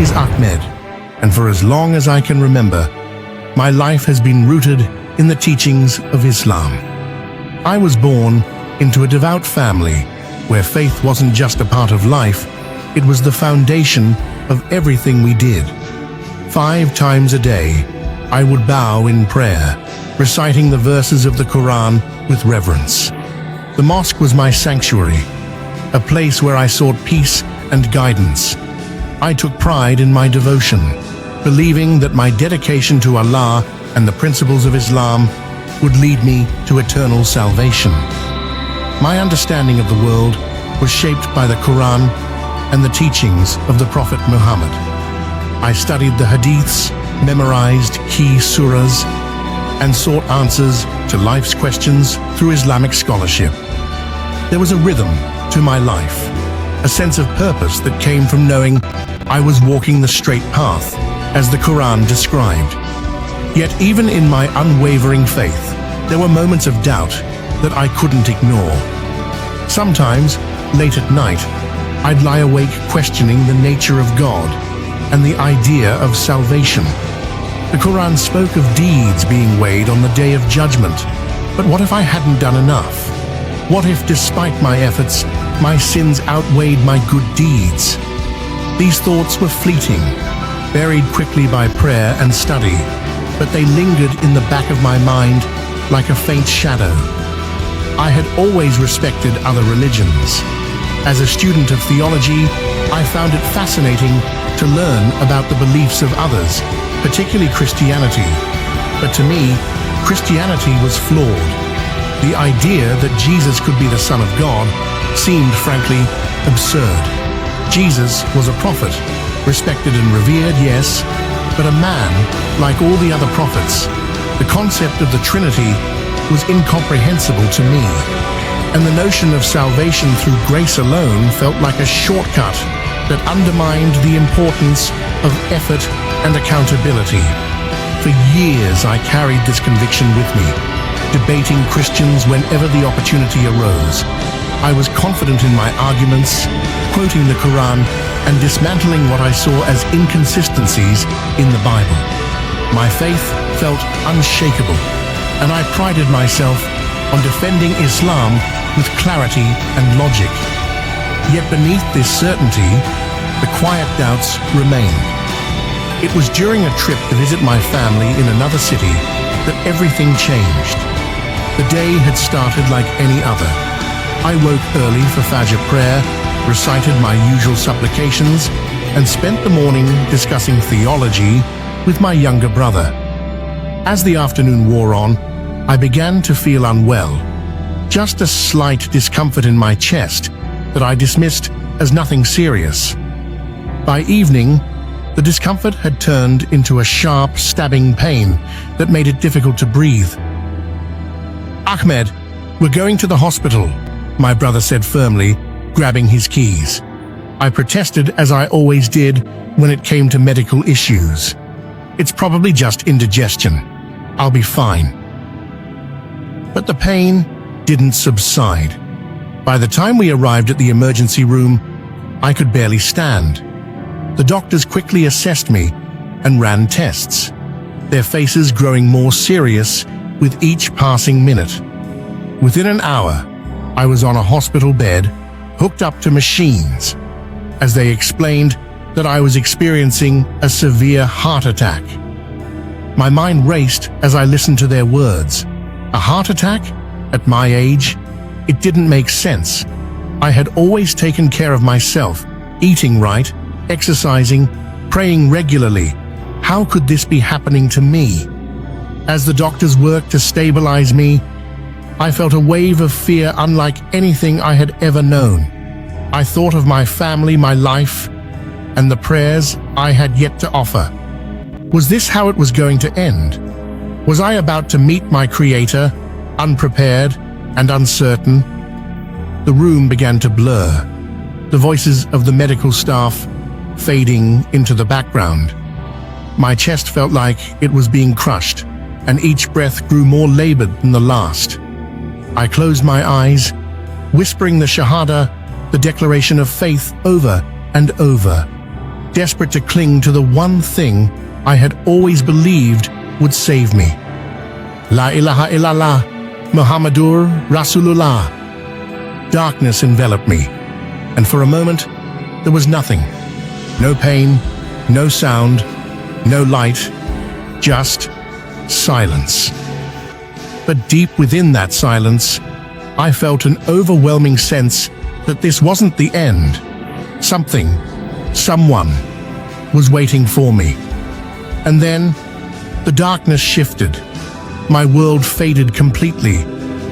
is Ahmed, and for as long as I can remember, my life has been rooted in the teachings of Islam. I was born into a devout family where faith wasn't just a part of life, it was the foundation of everything we did. 5 times a day, I would bow in prayer, reciting the verses of the Quran with reverence. The mosque was my sanctuary, a place where I sought peace and guidance. I took pride in my devotion, believing that my dedication to Allah and the principles of Islam would lead me to eternal salvation. My understanding of the world was shaped by the Quran and the teachings of the Prophet Muhammad. I studied the hadiths, memorized key surahs, and sought answers to life's questions through Islamic scholarship. There was a rhythm to my life, a sense of purpose that came from knowing I was walking the straight path, as the Quran described. Yet even in my unwavering faith, there were moments of doubt that I couldn't ignore. Sometimes, late at night, I'd lie awake questioning the nature of God and the idea of salvation. The Quran spoke of deeds being weighed on the day of judgment, but what if I hadn't done enough? What if, despite my efforts, my sins outweighed my good deeds? These thoughts were fleeting, buried quickly by prayer and study, but they lingered in the back of my mind like a faint shadow. I had always respected other religions. As a student of theology, I found it fascinating to learn about the beliefs of others, particularly Christianity. But to me, Christianity was flawed. The idea that Jesus could be the Son of God seemed, frankly, absurd. Jesus was a prophet, respected and revered, yes, but a man like all the other prophets. The concept of the Trinity was incomprehensible to me, and the notion of salvation through grace alone felt like a shortcut that undermined the importance of effort and accountability. For years I carried this conviction with me, debating Christians whenever the opportunity arose. I was confident in my arguments, quoting the Quran and dismantling what I saw as inconsistencies in the Bible. My faith felt unshakable, and I prided myself on defending Islam with clarity and logic. Yet beneath this certainty, the quiet doubts remained. It was during a trip to visit my family in another city that everything changed. The day had started like any other. I woke early for Fajr prayer, recited my usual supplications, and spent the morning discussing theology with my younger brother. As the afternoon wore on, I began to feel unwell, just a slight discomfort in my chest that I dismissed as nothing serious. By evening, the discomfort had turned into a sharp, stabbing pain that made it difficult to breathe. "Ahmed, we're going to the hospital," my brother said firmly, grabbing his keys. I protested as I always did when it came to medical issues. "It's probably just indigestion. I'll be fine." But the pain didn't subside. By the time we arrived at the emergency room, I could barely stand. The doctors quickly assessed me and ran tests, their faces growing more serious with each passing minute. Within an hour, I was on a hospital bed, hooked up to machines, as they explained that I was experiencing a severe heart attack. My mind raced as I listened to their words. A heart attack? At my age? It didn't make sense. I had always taken care of myself, eating right, exercising, praying regularly. How could this be happening to me? As the doctors worked to stabilize me, I felt a wave of fear unlike anything I had ever known. I thought of my family, my life, and the prayers I had yet to offer. Was this how it was going to end? Was I about to meet my Creator, unprepared and uncertain? The room began to blur, the voices of the medical staff fading into the background. My chest felt like it was being crushed, and each breath grew more labored than the last. I closed my eyes, whispering the Shahada, the declaration of faith, over and over. desperate to cling to the one thing I had always believed would save me. La ilaha illallah, Muhammadur Rasulullah. Darkness enveloped me, and for a moment, there was nothing. No pain, no sound, no light, just silence. But deep within that silence, I felt an overwhelming sense that this wasn't the end. Something, someone, was waiting for me. And then, the darkness shifted. My world faded completely,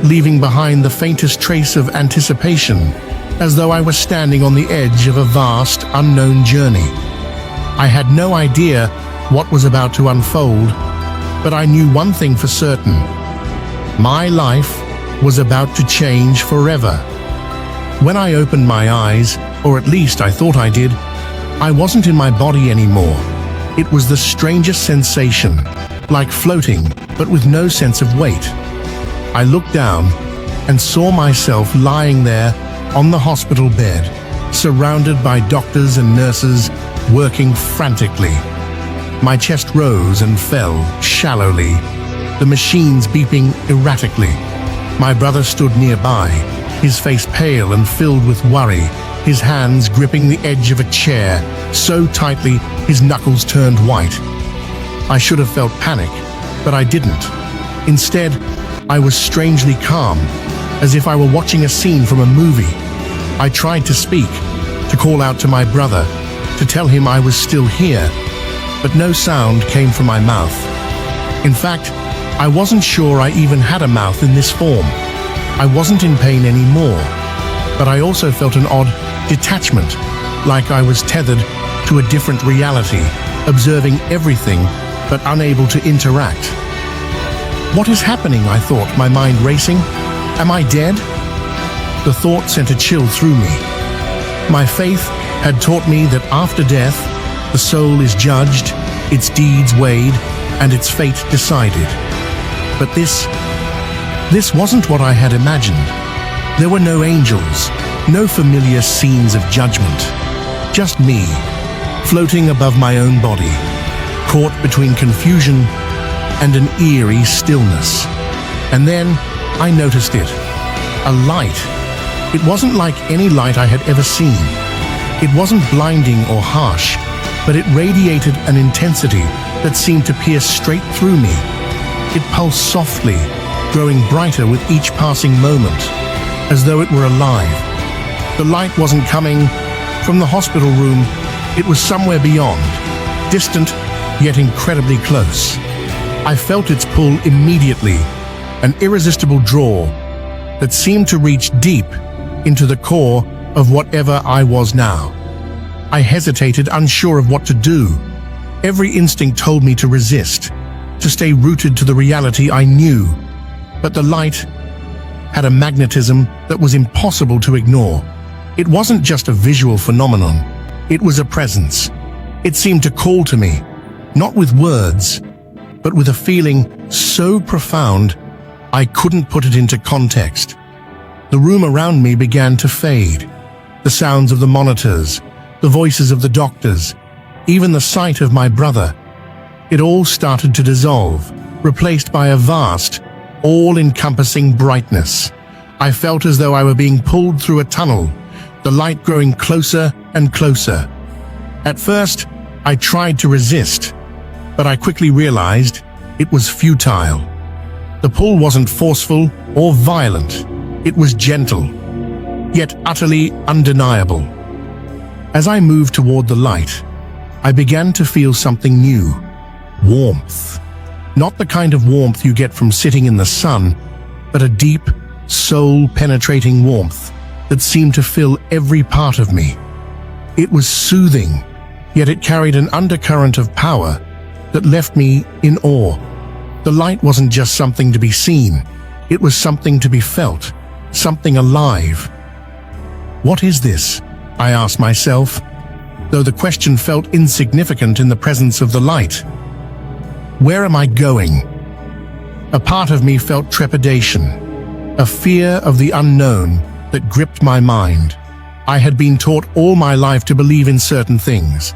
leaving behind the faintest trace of anticipation, as though I was standing on the edge of a vast, unknown journey. I had no idea what was about to unfold, but I knew one thing for certain. My life was about to change forever. When I opened my eyes, or at least I thought I did, I wasn't in my body anymore. It was the strangest sensation, like floating, but with no sense of weight. I looked down and saw myself lying there on the hospital bed, surrounded by doctors and nurses working frantically. My chest rose and fell shallowly, the machines beeping erratically. My brother stood nearby, his face pale and filled with worry, his hands gripping the edge of a chair so tightly his knuckles turned white. I should have felt panic, but I didn't. Instead, I was strangely calm, as if I were watching a scene from a movie. I tried to speak, to call out to my brother, to tell him I was still here, but no sound came from my mouth. In fact, I wasn't sure I even had a mouth in this form. I wasn't in pain anymore, but I also felt an odd detachment, like I was tethered to a different reality, observing everything but unable to interact. What is happening, I thought, my mind racing? Am I dead? The thought sent a chill through me. My faith had taught me that after death, the soul is judged, its deeds weighed, and its fate decided. But this wasn't what I had imagined. There were no angels, no familiar scenes of judgment. Just me, floating above my own body, caught between confusion and an eerie stillness. And then I noticed it. A light. It wasn't like any light I had ever seen. It wasn't blinding or harsh, but it radiated an intensity that seemed to pierce straight through me. It pulsed softly, growing brighter with each passing moment, as though it were alive. The light wasn't coming from the hospital room. It was somewhere beyond, distant yet incredibly close. I felt its pull immediately, an irresistible draw that seemed to reach deep into the core of whatever I was now. I hesitated, unsure of what to do. Every instinct told me to resist, to stay rooted to the reality I knew. But the light had a magnetism that was impossible to ignore. It wasn't just a visual phenomenon. It was a presence. It seemed to call to me, not with words, but with a feeling so profound I couldn't put it into context. The room around me began to fade. The sounds of the monitors, the voices of the doctors, even the sight of my brother. It all started to dissolve, replaced by a vast, all-encompassing brightness. I felt as though I were being pulled through a tunnel, the light growing closer and closer. At first, I tried to resist, but I quickly realized it was futile. The pull wasn't forceful or violent. It was gentle, yet utterly undeniable. As I moved toward the light, I began to feel something new. Warmth. Not the kind of warmth you get from sitting in the sun, but a deep, soul-penetrating warmth that seemed to fill every part of me. It was soothing, yet it carried an undercurrent of power that left me in awe. The light wasn't just something to be seen. It was something to be felt, something alive. What is this? I asked myself, though the question felt insignificant in the presence of the light. Where am I going? A part of me felt trepidation, a fear of the unknown that gripped my mind. I had been taught all my life to believe in certain things,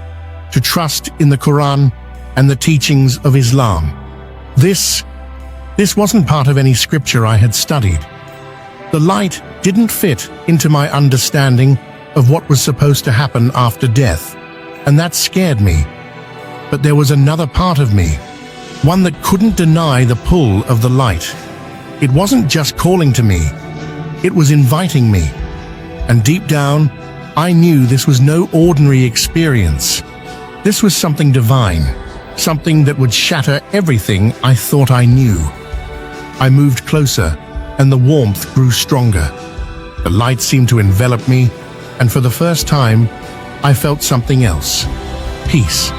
to trust in the Quran and the teachings of Islam. This wasn't part of any scripture I had studied. The light didn't fit into my understanding of what was supposed to happen after death, and that scared me. But there was another part of me, one that couldn't deny the pull of the light. It wasn't just calling to me, it was inviting me. And deep down, I knew this was no ordinary experience. This was something divine, something that would shatter everything I thought I knew. I moved closer, and the warmth grew stronger. The light seemed to envelop me, and for the first time, I felt something else: peace.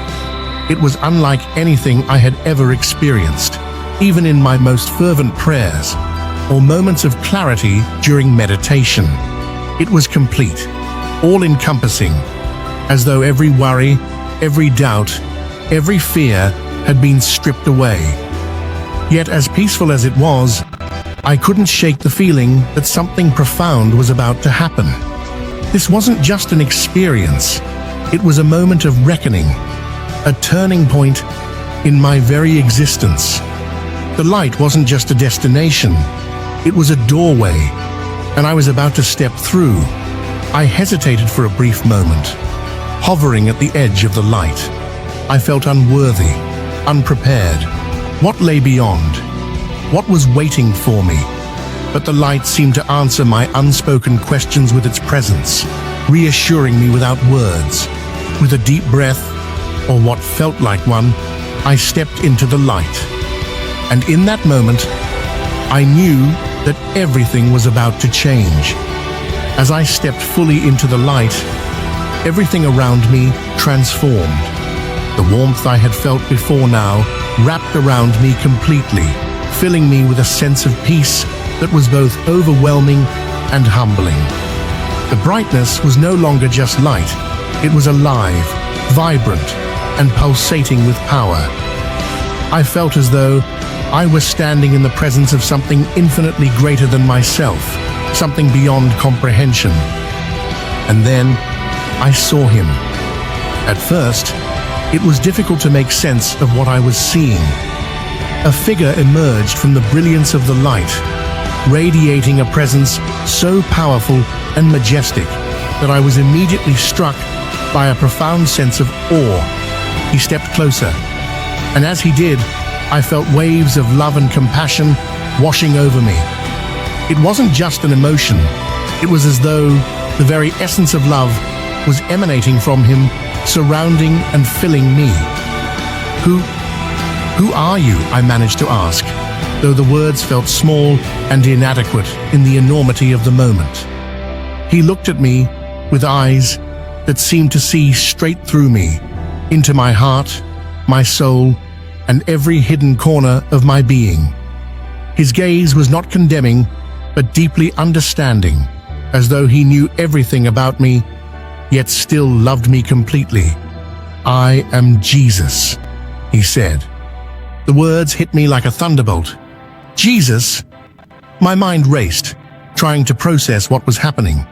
It was unlike anything I had ever experienced, even in my most fervent prayers or moments of clarity during meditation. It was complete, all-encompassing, as though every worry, every doubt, every fear had been stripped away. Yet as peaceful as it was, I couldn't shake the feeling that something profound was about to happen. This wasn't just an experience, it was a moment of reckoning, a turning point in my very existence. The light wasn't just a destination, it was a doorway, and I was about to step through. I hesitated for a brief moment, hovering at the edge of the light. I felt unworthy, unprepared. What lay beyond? What was waiting for me? But the light seemed to answer my unspoken questions with its presence, reassuring me without words. With a deep breath, or what felt like one, I stepped into the light. And in that moment, I knew that everything was about to change. As I stepped fully into the light, everything around me transformed. The warmth I had felt before now wrapped around me completely, filling me with a sense of peace that was both overwhelming and humbling. The brightness was no longer just light, it was alive, vibrant, and pulsating with power. I felt as though I was standing in the presence of something infinitely greater than myself, something beyond comprehension. And then I saw him. At first, it was difficult to make sense of what I was seeing. A figure emerged from the brilliance of the light, radiating a presence so powerful and majestic that I was immediately struck by a profound sense of awe. He stepped closer, and as he did, I felt waves of love and compassion washing over me. It wasn't just an emotion, it was as though the very essence of love was emanating from him, surrounding and filling me. Who are you? I managed to ask, though the words felt small and inadequate in the enormity of the moment. He looked at me with eyes that seemed to see straight through me, into my heart, my soul, and every hidden corner of my being. His gaze was not condemning, but deeply understanding, as though he knew everything about me, yet still loved me completely. "I am Jesus," he said. The words hit me like a thunderbolt. Jesus? My mind raced, trying to process what was happening.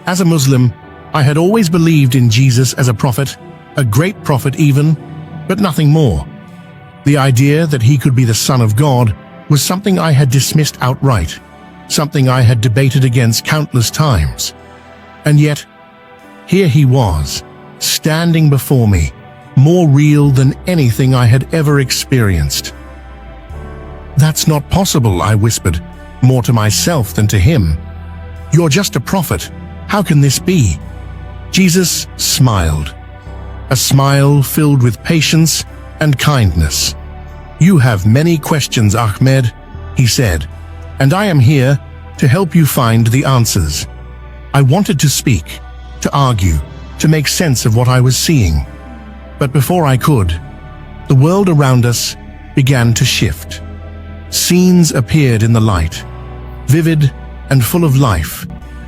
As a Muslim, I had always believed in Jesus as a prophet, a great prophet even, but nothing more. The idea that he could be the Son of God was something I had dismissed outright, something I had debated against countless times. And yet, here he was, standing before me, more real than anything I had ever experienced. "That's not possible," I whispered, more to myself than to him. "You're just a prophet. How can this be?" Jesus smiled, a smile filled with patience and kindness. "You have many questions, Ahmed," he said, "and I am here to help you find the answers." I wanted to speak, to argue, to make sense of what I was seeing. But before I could, the world around us began to shift. Scenes appeared in the light, vivid and full of life,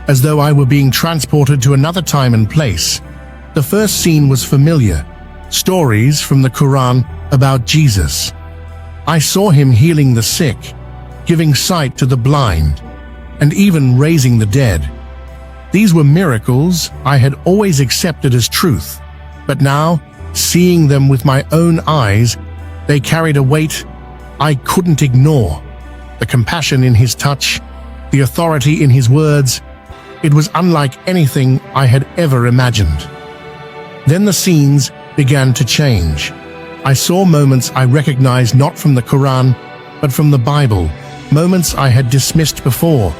as though I were being transported to another time and place. The first scene was familiar, stories from the Quran about Jesus. I saw him healing the sick, giving sight to the blind, and even raising the dead. These were miracles I had always accepted as truth, but now seeing them with my own eyes, they carried a weight I couldn't ignore. The compassion in his touch, the authority in his words, it was unlike anything I had ever imagined. Then the scenes began to change. I saw moments I recognized not from the Quran, but from the Bible, moments I had dismissed before.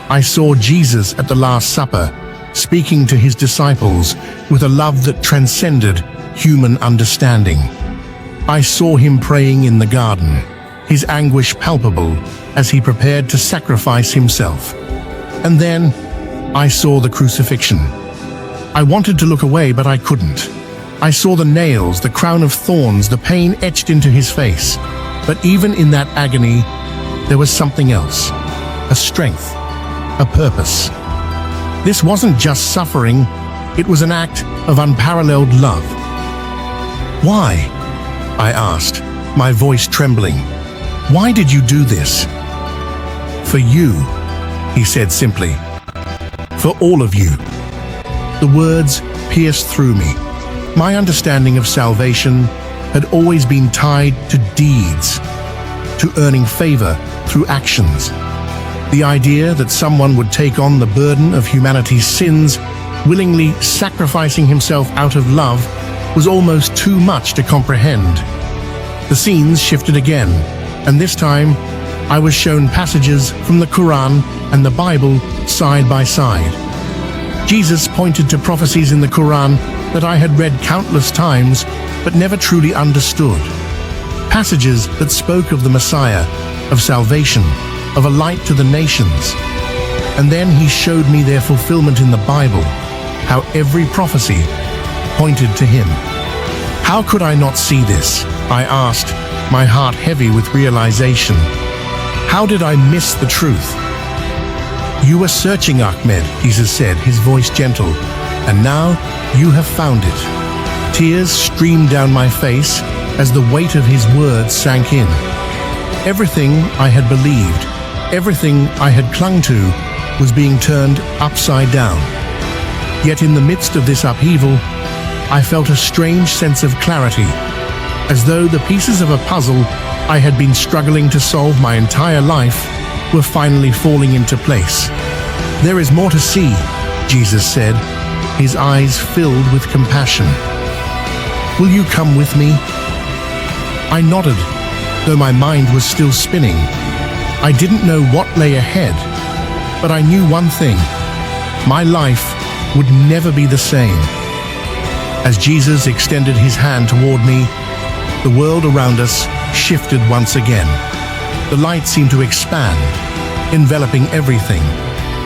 I saw Jesus at the Last Supper, speaking to his disciples with a love that transcended human understanding. I saw him praying in the garden, his anguish palpable as he prepared to sacrifice himself. And then I saw the crucifixion. I wanted to look away, but I couldn't. I saw the nails, the crown of thorns, the pain etched into his face. But even in that agony, there was something else, a strength, a purpose. This wasn't just suffering, it was an act of unparalleled love. Why? I asked, my voice trembling. Why did you do this? For you, he said simply. For all of you. The words pierced through me. My understanding of salvation had always been tied to deeds, to earning favor through actions. The idea that someone would take on the burden of humanity's sins, willingly sacrificing himself out of love, was almost too much to comprehend. The scenes shifted again, and this time I was shown passages from the Quran and the Bible side by side. Jesus pointed to prophecies in the Quran that I had read countless times but never truly understood. Passages that spoke of the Messiah, of salvation, of a light to the nations. And then he showed me their fulfillment in the Bible, how every prophecy pointed to him. How could I not see this? I asked, my heart heavy with realization. How did I miss the truth? You were searching, Ahmed, Jesus said, his voice gentle, and now you have found it. Tears streamed down my face as the weight of his words sank in. Everything I had believed, everything I had clung to, was being turned upside down. Yet in the midst of this upheaval, I felt a strange sense of clarity, as though the pieces of a puzzle I had been struggling to solve my entire life were finally falling into place. There is more to see, Jesus said, his eyes filled with compassion. Will you come with me? I nodded, though my mind was still spinning. I didn't know what lay ahead, but I knew one thing. My life would never be the same. As Jesus extended his hand toward me, the world around us shifted once again. The light seemed to expand, enveloping everything,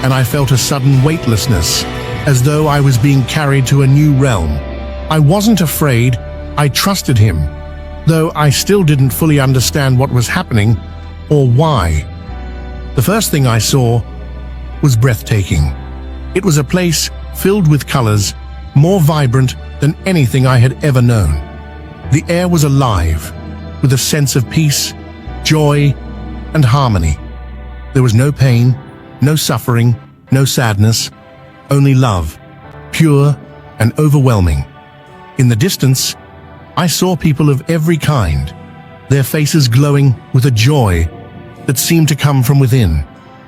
and I felt a sudden weightlessness, as though I was being carried to a new realm. I wasn't afraid, I trusted him, though I still didn't fully understand what was happening or why. The first thing I saw was breathtaking. It was a place filled with colors, more vibrant than anything I had ever known. The air was alive, with a sense of peace, joy, and harmony. There was no pain, no suffering, no sadness, only love, pure and overwhelming. In the distance, I saw people of every kind, their faces glowing with a joy that seemed to come from within.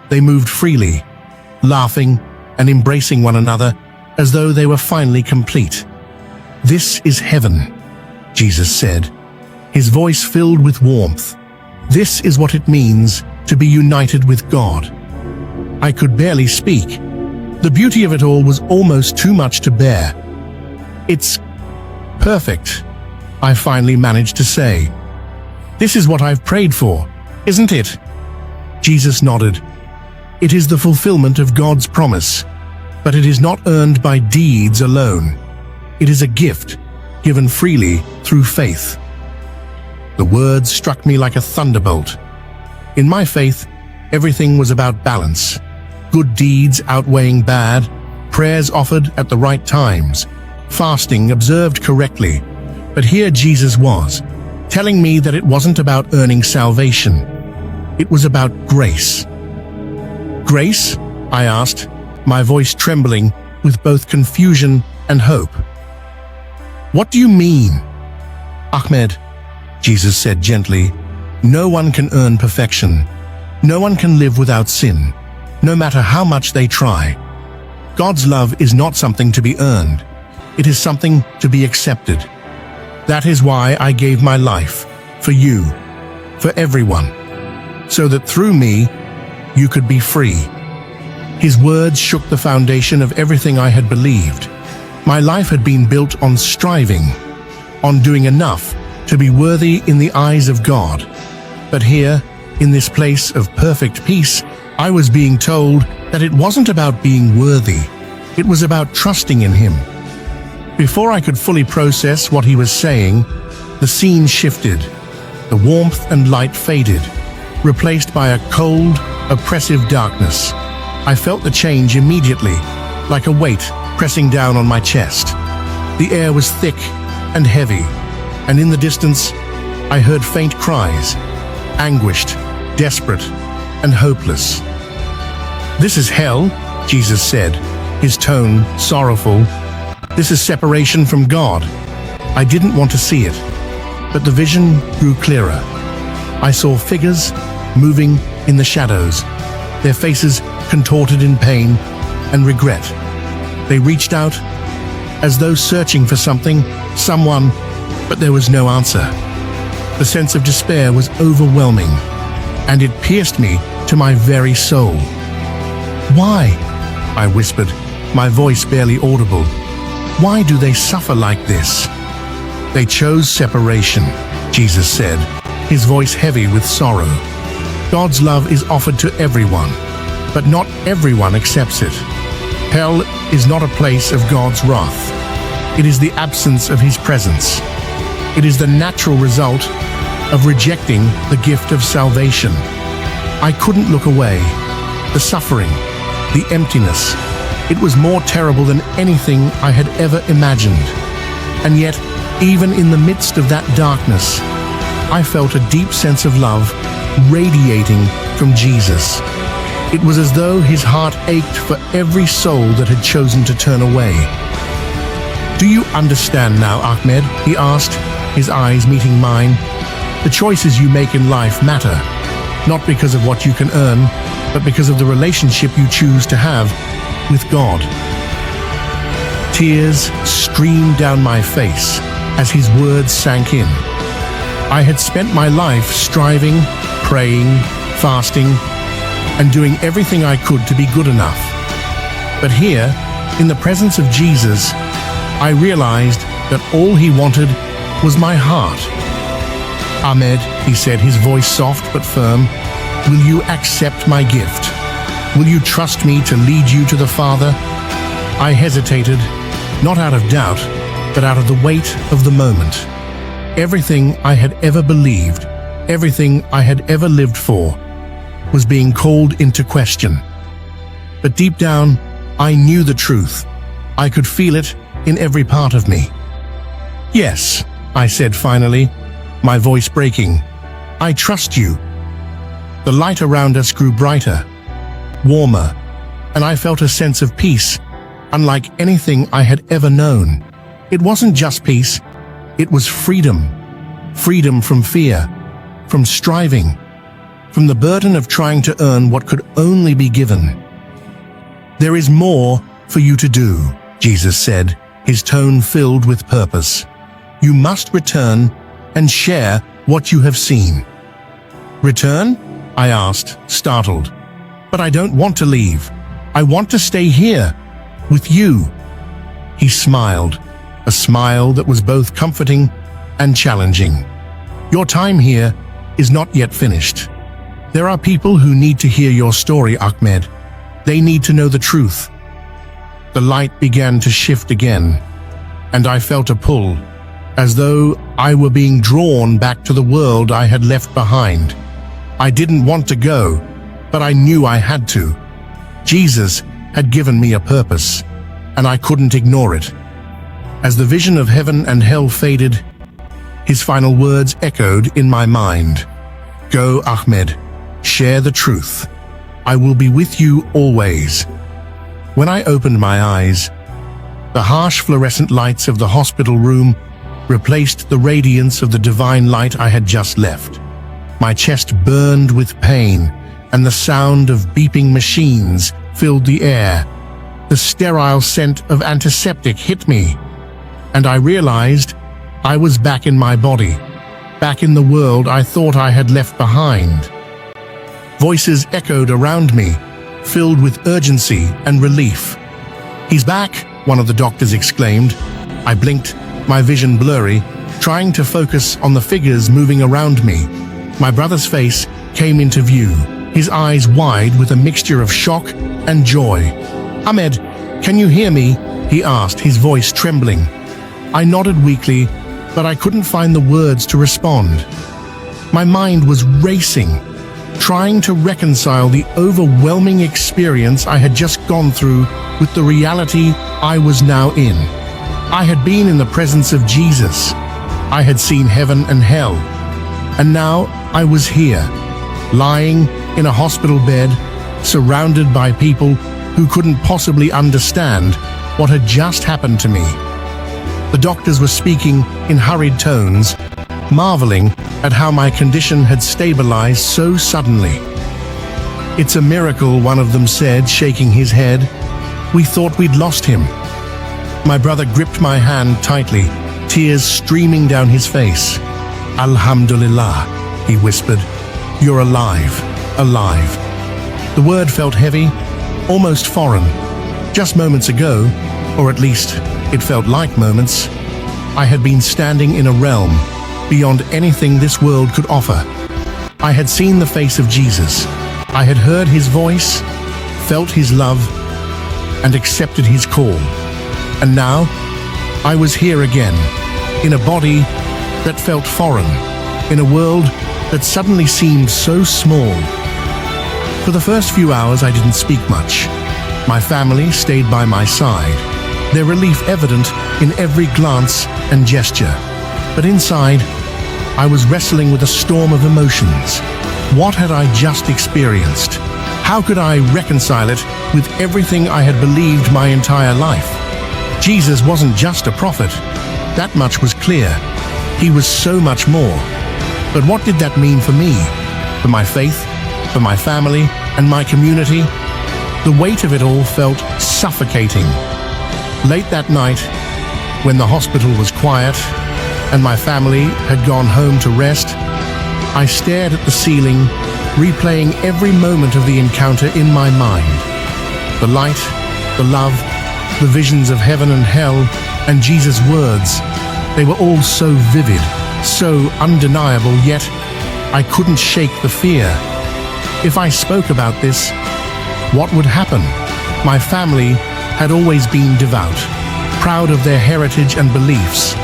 They moved freely, laughing and embracing one another as though they were finally complete. This is heaven, Jesus said, his voice filled with warmth. This is what it means to be united with God. I could barely speak. The beauty of it all was almost too much to bear. It's perfect, I finally managed to say. This is what I've prayed for, isn't it? Jesus nodded. It is the fulfillment of God's promise, but it is not earned by deeds alone. It is a gift given freely through faith. The words struck me like a thunderbolt. In my faith, everything was about balance. Good deeds outweighing bad, prayers offered at the right times, fasting observed correctly. But here Jesus was, telling me that it wasn't about earning salvation. It was about grace. Grace? I asked, my voice trembling with both confusion and hope. What do you mean? Ahmed, Jesus said gently, no one can earn perfection. No one can live without sin, no matter how much they try. God's love is not something to be earned. It is something to be accepted. That is why I gave my life, for you, for everyone, so that through me, you could be free. His words shook the foundation of everything I had believed. My life had been built on striving, on doing enough to be worthy in the eyes of God. But here, in this place of perfect peace, I was being told that it wasn't about being worthy. It was about trusting in Him. Before I could fully process what He was saying, the scene shifted. The warmth and light faded, replaced by a cold, oppressive darkness. I felt the change immediately, like a weight pressing down on my chest. The air was thick and heavy, and in the distance, I heard faint cries, anguished, desperate, and hopeless. "This is hell," Jesus said, his tone sorrowful. "This is separation from God." I didn't want to see it, but the vision grew clearer. I saw figures moving in the shadows, their faces contorted in pain and regret. They reached out, as though searching for something, someone, but there was no answer. The sense of despair was overwhelming, and it pierced me to my very soul. "Why?" I whispered, my voice barely audible. "Why do they suffer like this?" "They chose separation," Jesus said, his voice heavy with sorrow. "God's love is offered to everyone, but not everyone accepts it. Hell is not a place of God's wrath. It is the absence of His presence. It is the natural result of rejecting the gift of salvation." I couldn't look away. The suffering, the emptiness, it was more terrible than anything I had ever imagined. And yet, even in the midst of that darkness, I felt a deep sense of love radiating from Jesus. It was as though His heart ached for every soul that had chosen to turn away. "Do you understand now, Ahmed?" he asked, his eyes meeting mine. "The choices you make in life matter, not because of what you can earn, but because of the relationship you choose to have with God." Tears streamed down my face as his words sank in. I had spent my life striving, praying, fasting, and doing everything I could to be good enough. But here, in the presence of Jesus, I realized that all He wanted was my heart. "Ahmed," he said, his voice soft but firm, "will you accept my gift? Will you trust me to lead you to the Father?" I hesitated, not out of doubt, but out of the weight of the moment. Everything I had ever believed, everything I had ever lived for, was being called into question. But deep down, I knew the truth. I could feel it in every part of me. "Yes," I said finally, my voice breaking. "I trust you." The light around us grew brighter, warmer, and I felt a sense of peace, unlike anything I had ever known. It wasn't just peace, it was freedom. Freedom from fear, from striving, from the burden of trying to earn what could only be given. "There is more for you to do," Jesus said, his tone filled with purpose. "You must return and share what you have seen." "Return?" I asked, startled. "But I don't want to leave. I want to stay here, with you." He smiled, a smile that was both comforting and challenging. "Your time here is not yet finished. There are people who need to hear your story, Ahmed. They need to know the truth." The light began to shift again, and I felt a pull, as though I were being drawn back to the world I had left behind. I didn't want to go, but I knew I had to. Jesus had given me a purpose, and I couldn't ignore it. As the vision of heaven and hell faded, his final words echoed in my mind. "Go, Ahmed, share the truth. I will be with you always." When I opened my eyes, The harsh fluorescent lights of the hospital room replaced the radiance of the divine light I had just left. My chest burned with pain, and the sound of beeping machines filled the air. The sterile scent of antiseptic hit me, and I realized I was back in my body, back in the world I thought I had left behind. Voices echoed around me, filled with urgency and relief. "He's back," one of the doctors exclaimed. I blinked, my vision blurry, trying to focus on the figures moving around me. My brother's face came into view, his eyes wide with a mixture of shock and joy. "Ahmed, can you hear me?" he asked, his voice trembling. I nodded weakly, but I couldn't find the words to respond. My mind was racing, trying to reconcile the overwhelming experience I had just gone through with the reality I was now in. I had been in the presence of Jesus. I had seen heaven and hell. And now I was here, lying in a hospital bed, surrounded by people who couldn't possibly understand what had just happened to me. The doctors were speaking in hurried tones, marveling at how my condition had stabilized so suddenly. "It's a miracle," one of them said, shaking his head. "We thought we'd lost him." My brother gripped my hand tightly, tears streaming down his face. "Alhamdulillah," he whispered. "You're alive, alive." The word felt heavy, almost foreign. Just moments ago, or at least it felt like moments, I had been standing in a realm beyond anything this world could offer. I had seen the face of Jesus. I had heard his voice, felt his love, and accepted his call. And now, I was here again, in a body that felt foreign, in a world that suddenly seemed so small. For the first few hours, I didn't speak much. My family stayed by my side, their relief evident in every glance and gesture. But inside, I was wrestling with a storm of emotions. What had I just experienced? How could I reconcile it with everything I had believed my entire life? Jesus wasn't just a prophet. That much was clear. He was so much more. But what did that mean for me? For my faith? For my family? And my community? The weight of it all felt suffocating. Late that night, when the hospital was quiet and my family had gone home to rest, I stared at the ceiling, replaying every moment of the encounter in my mind. The light, the love, the visions of heaven and hell, and Jesus' words, they were all so vivid, so undeniable, yet I couldn't shake the fear. If I spoke about this, what would happen? My family had always been devout, proud of their heritage and beliefs.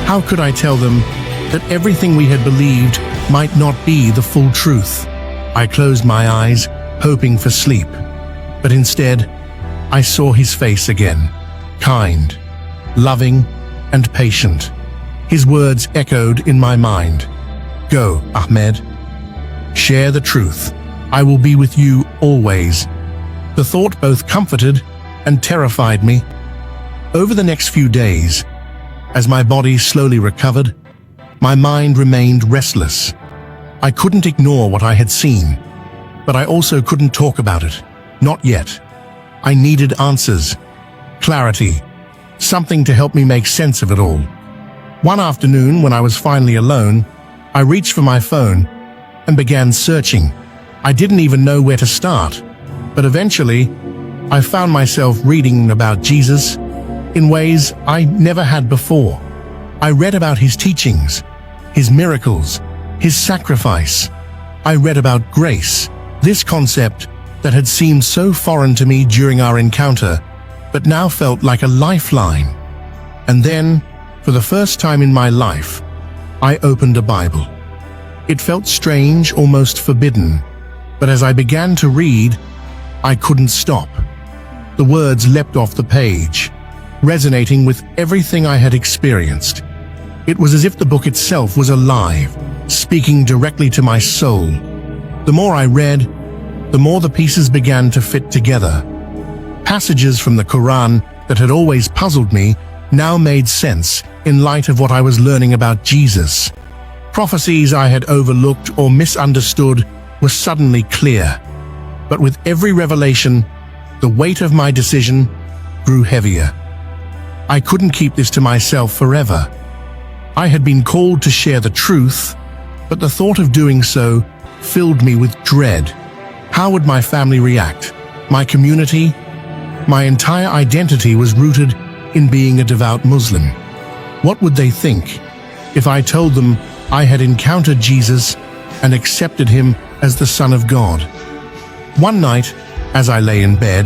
How could I tell them that everything we had believed might not be the full truth? I closed my eyes, hoping for sleep. But instead, I saw his face again, kind, loving, and patient. His words echoed in my mind. "Go, Ahmed. Share the truth. I will be with you always." The thought both comforted and terrified me. Over the next few days, as my body slowly recovered, my mind remained restless. I couldn't ignore what I had seen, but I also couldn't talk about it. Not yet. I needed answers, clarity, something to help me make sense of it all. One afternoon, when I was finally alone, I reached for my phone and began searching. I didn't even know where to start, but eventually, I found myself reading about Jesus in ways I never had before. I read about his teachings, his miracles, his sacrifice. I read about grace, this concept that had seemed so foreign to me during our encounter, but now felt like a lifeline. And then, for the first time in my life, I opened a Bible. It felt strange, almost forbidden, but as I began to read, I couldn't stop. The words leapt off the page, resonating with everything I had experienced. It was as if the book itself was alive, speaking directly to my soul. The more I read, the more the pieces began to fit together. Passages from the Quran that had always puzzled me now made sense in light of what I was learning about Jesus. Prophecies I had overlooked or misunderstood were suddenly clear. But with every revelation, the weight of my decision grew heavier. I couldn't keep this to myself forever. I had been called to share the truth, but the thought of doing so filled me with dread. How would my family react? My community? My entire identity was rooted in being a devout Muslim. What would they think if I told them I had encountered Jesus and accepted him as the Son of God? One night, as I lay in bed,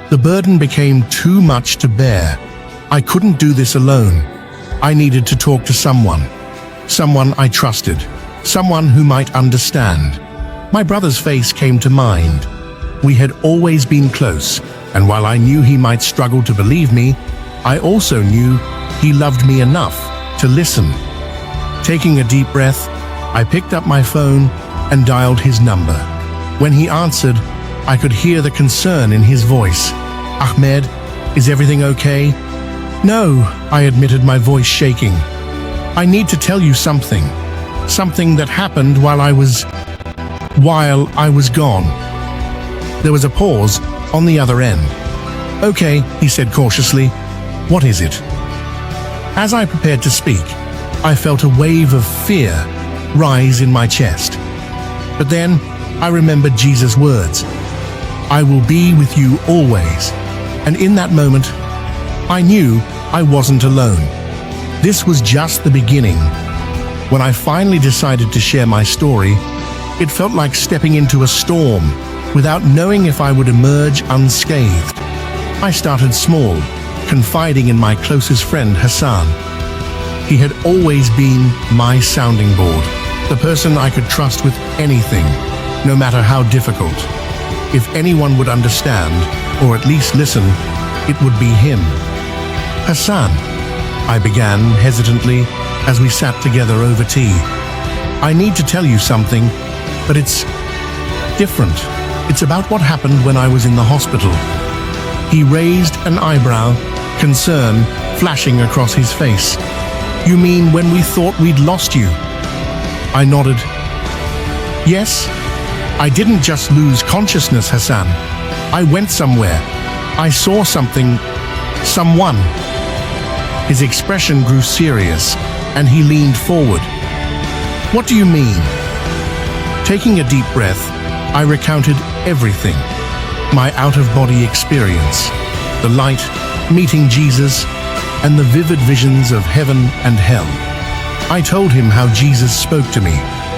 the burden became too much to bear. I couldn't do this alone. I needed to talk to someone I trusted, someone who might understand. My brother's face came to mind. We had always been close, and while I knew he might struggle to believe me, I also knew he loved me enough to listen. Taking a deep breath, I picked up my phone and dialed his number. When he answered, I could hear the concern in his voice. "Ahmed, is everything okay?" "No," I admitted, my voice shaking. "I need to tell you something that happened while I was gone." There was a pause on the other end. "Okay," he said cautiously. "What is it?" As I prepared to speak, I felt a wave of fear rise in my chest. But then I remembered Jesus' words, "I will be with you always." And in that moment, I knew I wasn't alone. This was just the beginning. When I finally decided to share my story, it felt like stepping into a storm without knowing if I would emerge unscathed. I started small, confiding in my closest friend, Hassan. He had always been my sounding board, the person I could trust with anything, no matter how difficult. If anyone would understand, or at least listen, it would be him. "Hassan," I began hesitantly as we sat together over tea. "I need to tell you something, but it's different. It's about what happened when I was in the hospital." He raised an eyebrow, concern flashing across his face. "You mean when we thought we'd lost you?" I nodded. "Yes. I didn't just lose consciousness, Hassan. I went somewhere. I saw something, someone." His expression grew serious, and he leaned forward. "What do you mean?" Taking a deep breath, I recounted everything. My out-of-body experience, the light, meeting Jesus, and the vivid visions of heaven and hell. I told him how Jesus spoke to me,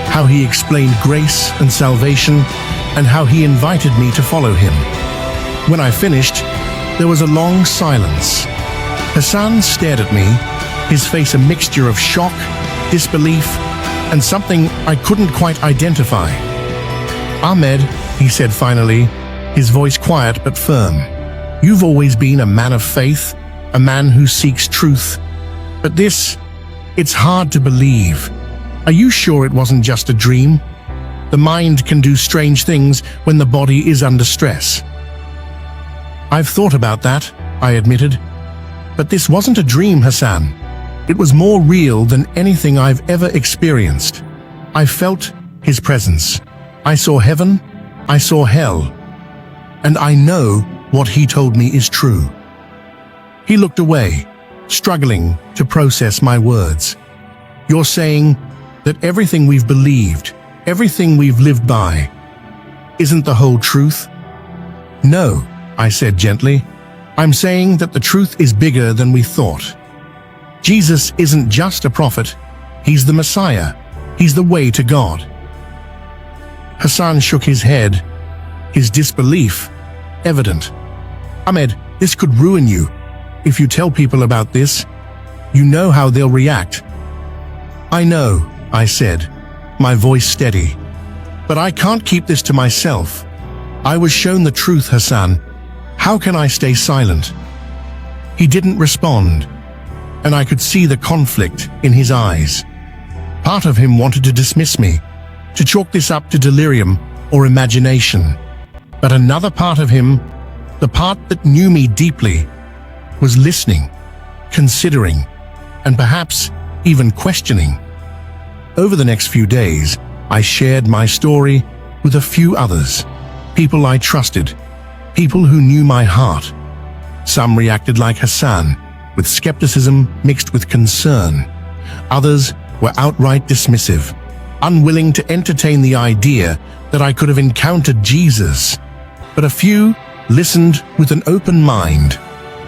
how he explained grace and salvation, and how he invited me to follow him. When I finished, there was a long silence. Hassan stared at me, his face a mixture of shock, disbelief, and something I couldn't quite identify. "Ahmed," he said finally, his voice quiet but firm, "you've always been a man of faith, a man who seeks truth. But it's hard to believe. Are you sure it wasn't just a dream? The mind can do strange things when the body is under stress." "I've thought about that," I admitted. "But this wasn't a dream, Hassan. It was more real than anything I've ever experienced. I felt his presence. I saw heaven, I saw hell. And I know what he told me is true." He looked away, struggling to process my words. "You're saying that everything we've believed, everything we've lived by, isn't the whole truth?" "No," I said gently. "I'm saying that the truth is bigger than we thought. Jesus isn't just a prophet, he's the Messiah. He's the way to God." Hassan shook his head, his disbelief evident. "Ahmed, this could ruin you. If you tell people about this, you know how they'll react." "I know," I said, my voice steady. "But I can't keep this to myself. I was shown the truth, Hassan. How can I stay silent?" He didn't respond, and I could see the conflict in his eyes. Part of him wanted to dismiss me, to chalk this up to delirium or imagination. But another part of him, the part that knew me deeply, was listening, considering, and perhaps even questioning. Over the next few days, I shared my story with a few others, people I trusted, people who knew my heart. Some reacted like Hassan, with skepticism mixed with concern. Others were outright dismissive, unwilling to entertain the idea that I could have encountered Jesus. But a few listened with an open mind,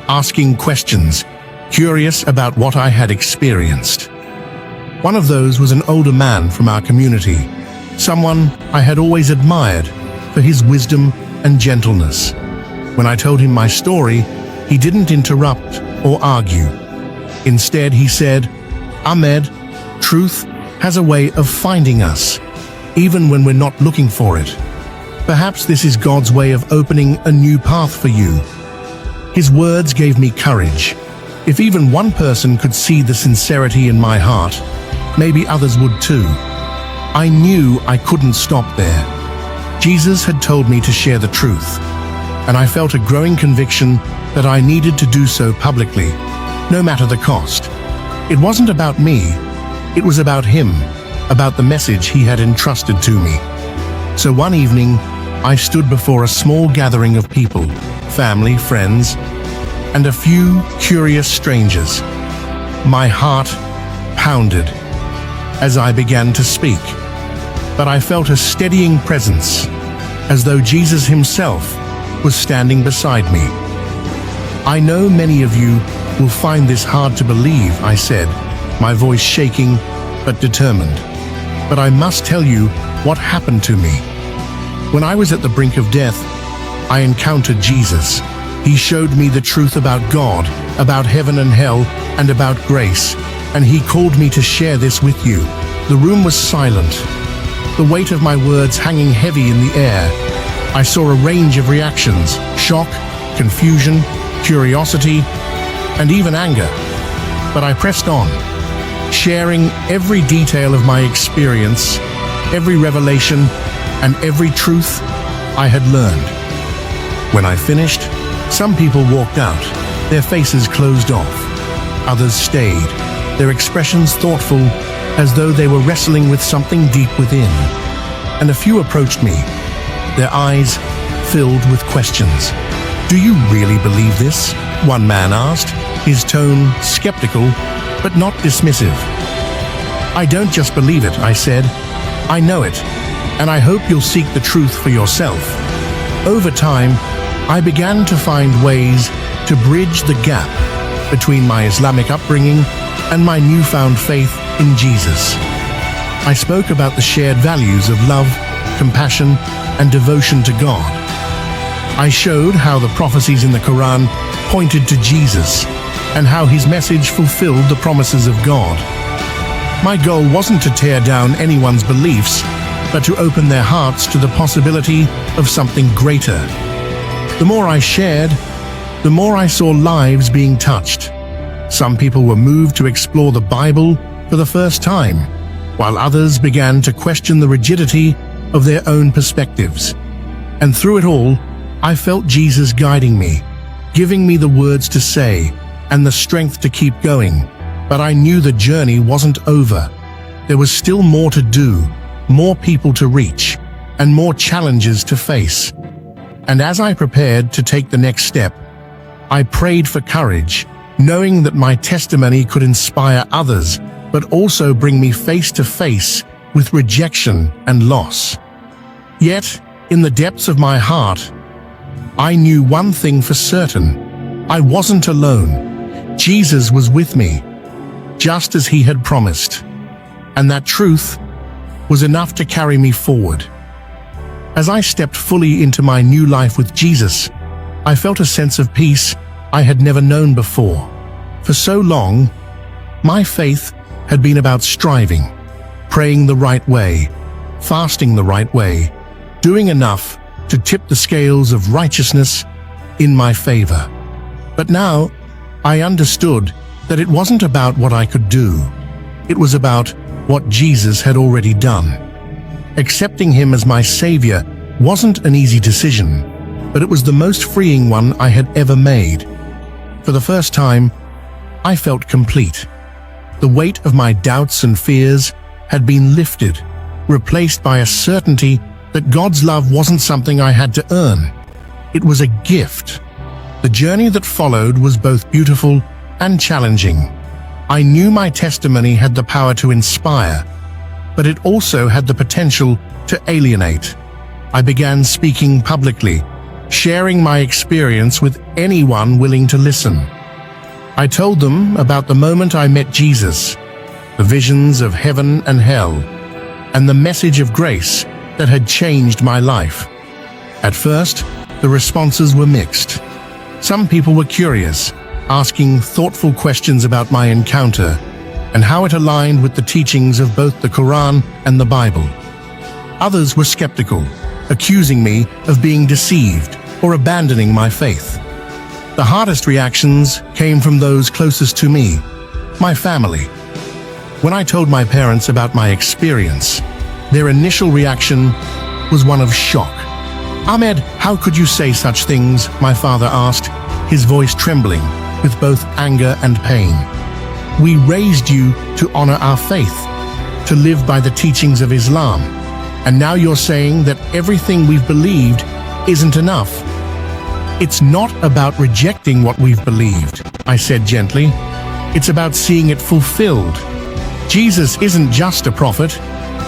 asking questions, curious about what I had experienced. One of those was an older man from our community, someone I had always admired for his wisdom and gentleness. When I told him my story, he didn't interrupt or argue. Instead, he said, "Ahmed, truth has a way of finding us, even when we're not looking for it. Perhaps this is God's way of opening a new path for you." His words gave me courage. If even one person could see the sincerity in my heart, maybe others would too. I knew I couldn't stop there. Jesus had told me to share the truth, and I felt a growing conviction that I needed to do so publicly, no matter the cost. It wasn't about me, it was about him, about the message he had entrusted to me. So one evening, I stood before a small gathering of people, family, friends, and a few curious strangers. My heart pounded as I began to speak, but I felt a steadying presence, as though Jesus himself was standing beside me. "I know many of you will find this hard to believe," I said, my voice shaking but determined. "But I must tell you what happened to me. When I was at the brink of death, I encountered Jesus. He showed me the truth about God, about heaven and hell, and about grace, and he called me to share this with you." The room was silent, the weight of my words hanging heavy in the air. I saw a range of reactions: shock, confusion, curiosity, and even anger. But I pressed on, sharing every detail of my experience, every revelation, and every truth I had learned. When I finished, some people walked out, their faces closed off. Others stayed, their expressions thoughtful, as though they were wrestling with something deep within. And a few approached me, their eyes filled with questions. "Do you really believe this?" one man asked, his tone skeptical but not dismissive. "I don't just believe it," I said. "I know it, and I hope you'll seek the truth for yourself." Over time, I began to find ways to bridge the gap between my Islamic upbringing and my newfound faith in Jesus. I spoke about the shared values of love, compassion, and devotion to God. I showed how the prophecies in the Quran pointed to Jesus and how his message fulfilled the promises of God. My goal wasn't to tear down anyone's beliefs, but to open their hearts to the possibility of something greater. The more I shared, the more I saw lives being touched. Some people were moved to explore the Bible for the first time, while others began to question the rigidity of their own perspectives. And through it all, I felt Jesus guiding me, giving me the words to say and the strength to keep going. But I knew the journey wasn't over. There was still more to do, more people to reach, and more challenges to face. And as I prepared to take the next step, I prayed for courage, knowing that my testimony could inspire others, but also bring me face to face with rejection and loss. Yet, in the depths of my heart, I knew one thing for certain: I wasn't alone. Jesus was with me, just as he had promised. And that truth was enough to carry me forward. As I stepped fully into my new life with Jesus, I felt a sense of peace I had never known before. For so long, my faith had been about striving, praying the right way, fasting the right way, doing enough to tip the scales of righteousness in my favor. But now, I understood that it wasn't about what I could do. It was about what Jesus had already done. Accepting him as my Savior wasn't an easy decision, but it was the most freeing one I had ever made. For the first time, I felt complete. The weight of my doubts and fears had been lifted, replaced by a certainty that God's love wasn't something I had to earn. It was a gift. The journey that followed was both beautiful and challenging. I knew my testimony had the power to inspire, but it also had the potential to alienate. I began speaking publicly, sharing my experience with anyone willing to listen. I told them about the moment I met Jesus, the visions of heaven and hell, and the message of grace that had changed my life. At first, the responses were mixed. Some people were curious, asking thoughtful questions about my encounter and how it aligned with the teachings of both the Quran and the Bible. Others were skeptical, accusing me of being deceived or abandoning my faith. The hardest reactions came from those closest to me, my family. When I told my parents about my experience, their initial reaction was one of shock. "Ahmed, how could you say such things?" my father asked, his voice trembling with both anger and pain. "We raised you to honor our faith, to live by the teachings of Islam, and now you're saying that everything we've believed isn't enough." "It's not about rejecting what we've believed," I said gently. "It's about seeing it fulfilled. Jesus isn't just a prophet,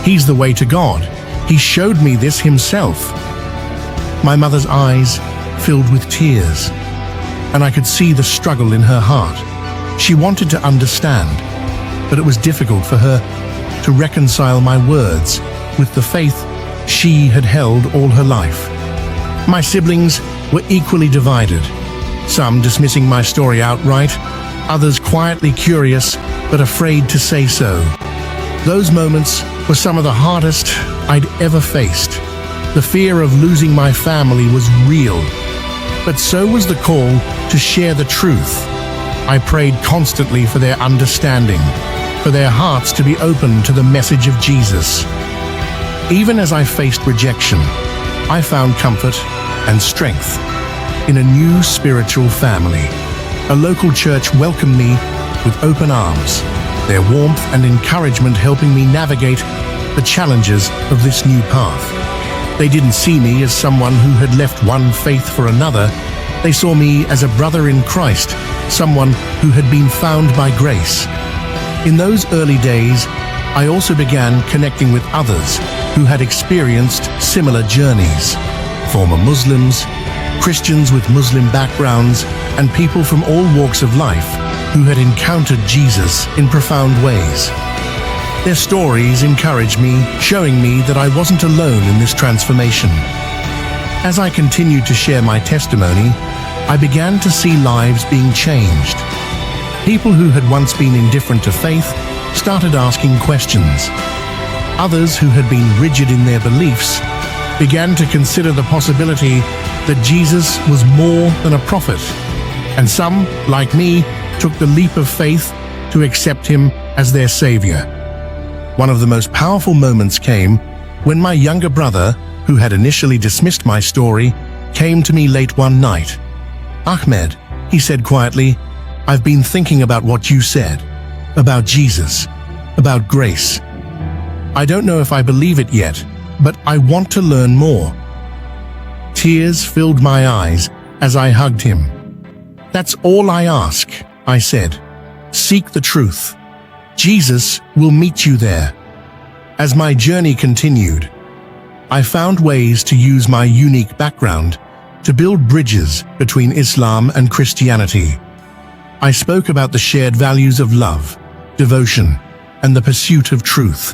he's the way to God. He showed me this himself." My mother's eyes filled with tears, and I could see the struggle in her heart. She wanted to understand, but it was difficult for her to reconcile my words with the faith she had held all her life. My siblings were equally divided, some dismissing my story outright, others quietly curious but afraid to say so. Those moments were some of the hardest I'd ever faced. The fear of losing my family was real, but so was the call to share the truth. I prayed constantly for their understanding, for their hearts to be open to the message of Jesus. Even as I faced rejection, I found comfort and strength in a new spiritual family. A local church welcomed me with open arms, their warmth and encouragement helping me navigate the challenges of this new path. They didn't see me as someone who had left one faith for another. They saw me as a brother in Christ, someone who had been found by grace. In those early days, I also began connecting with others who had experienced similar journeys. Former Muslims, Christians with Muslim backgrounds, and people from all walks of life who had encountered Jesus in profound ways. Their stories encouraged me, showing me that I wasn't alone in this transformation. As I continued to share my testimony, I began to see lives being changed. People who had once been indifferent to faith started asking questions. Others who had been rigid in their beliefs began to consider the possibility that Jesus was more than a prophet. And some, like me, took the leap of faith to accept him as their savior. One of the most powerful moments came when my younger brother, who had initially dismissed my story, came to me late one night. "Ahmed," he said quietly, "I've been thinking about what you said, about Jesus, about grace. I don't know if I believe it yet, but I want to learn more." Tears filled my eyes as I hugged him. "That's all I ask," I said. "Seek the truth. Jesus will meet you there." As my journey continued, I found ways to use my unique background to build bridges between Islam and Christianity. I spoke about the shared values of love, devotion, and the pursuit of truth.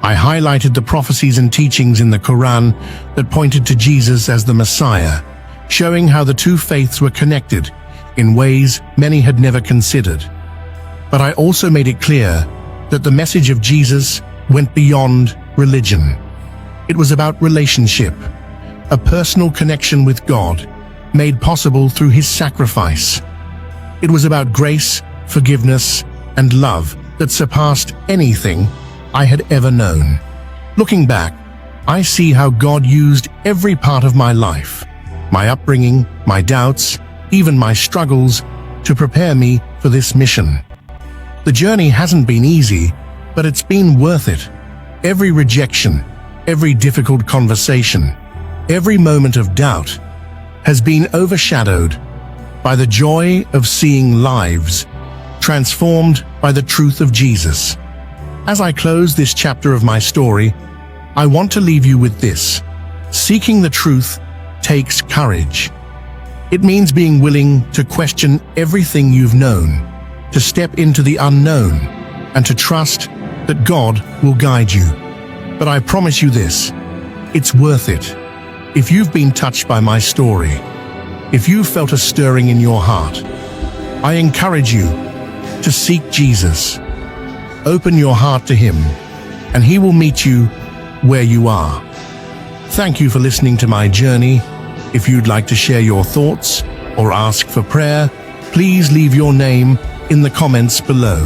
I highlighted the prophecies and teachings in the Quran that pointed to Jesus as the Messiah, showing how the two faiths were connected in ways many had never considered. But I also made it clear that the message of Jesus went beyond religion. It was about relationship, a personal connection with God, made possible through his sacrifice. It was about grace, forgiveness, and love that surpassed anything I had ever known. Looking back, I see how God used every part of my life, my upbringing, my doubts, even my struggles, to prepare me for this mission. The journey hasn't been easy, but it's been worth it. Every rejection, every difficult conversation, every moment of doubt has been overshadowed by the joy of seeing lives transformed by the truth of Jesus. As I close this chapter of my story, I want to leave you with this. Seeking the truth takes courage. It means being willing to question everything you've known, to step into the unknown, and to trust that God will guide you. But I promise you this, it's worth it. If you've been touched by my story, if you've felt a stirring in your heart, I encourage you to seek Jesus. Open your heart to Him, and He will meet you where you are. Thank you for listening to my journey. If you'd like to share your thoughts or ask for prayer, please leave your name in the comments below.